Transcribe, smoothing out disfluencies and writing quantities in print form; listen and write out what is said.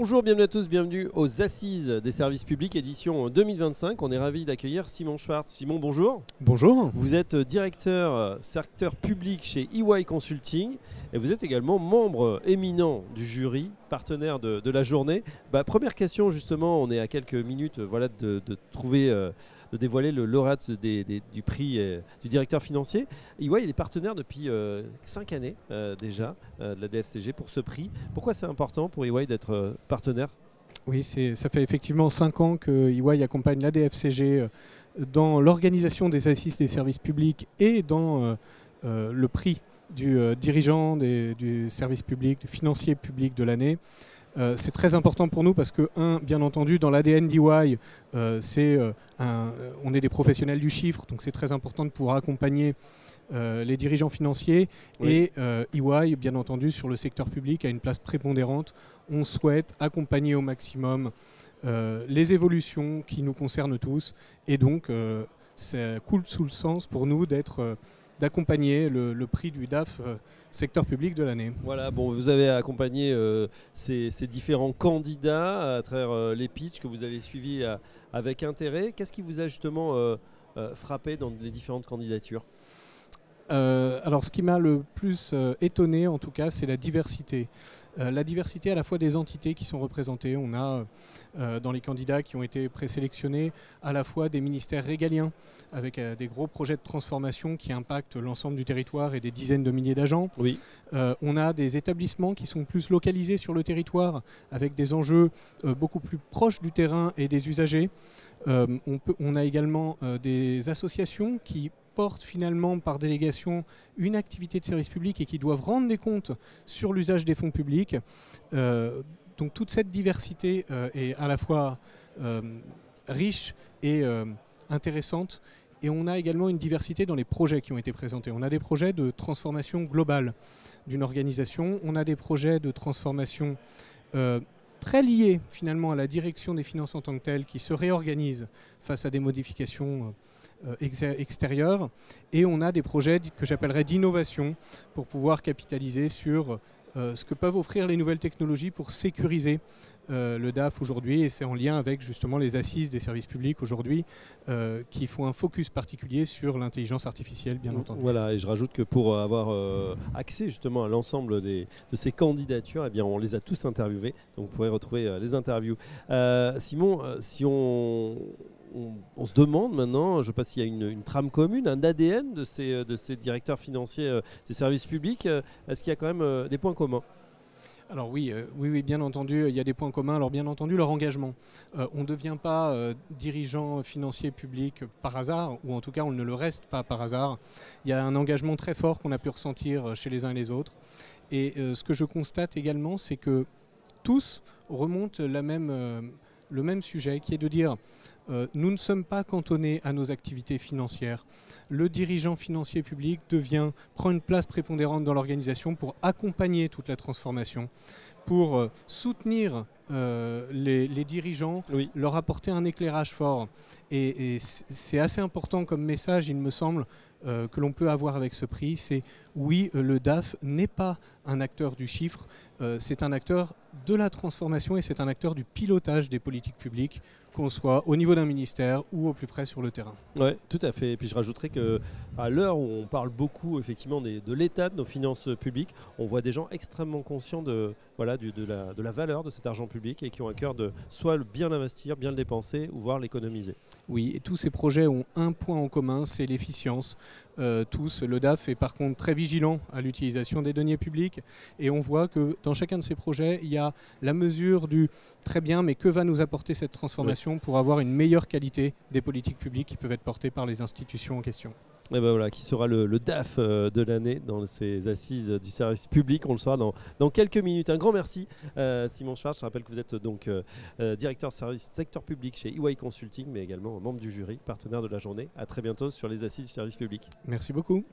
Bonjour, bienvenue à tous, bienvenue aux Assises des services publics, édition 2025. On est ravis d'accueillir Simon Schwartz. Simon, bonjour. Bonjour. Vous êtes directeur secteur public chez EY Consulting et vous êtes également membre éminent du jury, partenaire de la journée. Première question justement, on est à quelques minutes de trouver, de dévoiler le lauréat du prix du directeur financier. EY est partenaire depuis 5 années déjà de la DFCG pour ce prix. Pourquoi c'est important pour EY d'être partenaire ? Oui, ça fait effectivement 5 ans que EY accompagne la DFCG dans l'organisation des assises des services publics et dans le prix du dirigeant du service public, du financier public de l'année. C'est très important pour nous parce que, bien entendu, dans l'ADN d'EY, on est des professionnels du chiffre, donc c'est très important de pouvoir accompagner les dirigeants financiers. Oui. Et EY, bien entendu, sur le secteur public, a une place prépondérante. On souhaite accompagner au maximum les évolutions qui nous concernent tous. Et donc, ça coule sous le sens pour nous d'accompagner le prix du DAF secteur public de l'année. Voilà, bon, vous avez accompagné ces différents candidats à travers les pitchs que vous avez suivis avec intérêt. Qu'est-ce qui vous a justement frappé dans les différentes candidatures ? Alors ce qui m'a le plus étonné en tout cas, c'est la diversité. La diversité à la fois des entités qui sont représentées. On a dans les candidats qui ont été présélectionnés à la fois des ministères régaliens avec des gros projets de transformation qui impactent l'ensemble du territoire et des dizaines de milliers d'agents. Oui. On a des établissements qui sont plus localisés sur le territoire avec des enjeux beaucoup plus proches du terrain et des usagers. On a également des associations qui portent finalement par délégation une activité de service public et qui doivent rendre des comptes sur l'usage des fonds publics. Donc toute cette diversité est à la fois riche et intéressante. Et on a également une diversité dans les projets qui ont été présentés. On a des projets de transformation globale d'une organisation. On a des projets de transformation très liés finalement à la direction des finances en tant que telle qui se réorganisent face à des modifications extérieures. Et on a des projets que j'appellerais d'innovation pour pouvoir capitaliser sur ce que peuvent offrir les nouvelles technologies pour sécuriser le DAF aujourd'hui. Et c'est en lien avec justement les assises des services publics aujourd'hui qui font un focus particulier sur l'intelligence artificielle, bien entendu. Voilà, et je rajoute que pour avoir accès justement à l'ensemble de ces candidatures, eh bien, on les a tous interviewés. Donc vous pourrez retrouver les interviews. Simon, si on se demande maintenant, je ne sais pas s'il y a une trame commune, un ADN de ces directeurs financiers des services publics. Est-ce qu'il y a quand même des points communs ? Alors oui, bien entendu, il y a des points communs. Alors bien entendu, leur engagement. On ne devient pas dirigeant financier public par hasard, ou en tout cas on ne le reste pas par hasard. Il y a un engagement très fort qu'on a pu ressentir chez les uns et les autres. Et ce que je constate également, c'est que tous remontent le même sujet, qui est de dire nous ne sommes pas cantonnés à nos activités financières. Le dirigeant financier public prend une place prépondérante dans l'organisation pour accompagner toute la transformation, pour soutenir les dirigeants, oui, leur apporter un éclairage fort. Et c'est assez important comme message, il me semble, que l'on peut avoir avec ce prix. C'est oui, le DAF n'est pas un acteur du chiffre, c'est un acteur de la transformation et c'est un acteur du pilotage des politiques publiques, qu'on soit au niveau d'un ministère ou au plus près sur le terrain. Oui, tout à fait. Et puis je rajouterais qu'à l'heure où on parle beaucoup effectivement de l'état de nos finances publiques, on voit des gens extrêmement conscients de la valeur de cet argent public et qui ont à cœur de soit bien l'investir, bien le dépenser ou voire l'économiser. Oui, et tous ces projets ont un point en commun, c'est l'efficience. Le DAF est par contre très vigilant à l'utilisation des deniers publics et on voit que dans chacun de ces projets, il y a la mesure du très bien, mais que va nous apporter cette transformation pour avoir une meilleure qualité des politiques publiques qui peuvent être portées par les institutions en question. Et ben voilà, qui sera le DAF de l'année dans ces assises du service public. On le saura dans quelques minutes. Un grand merci Simon Schwartz. Je rappelle que vous êtes donc directeur service secteur public chez EY Consulting, mais également membre du jury, partenaire de la journée. À très bientôt sur les assises du service public. Merci beaucoup.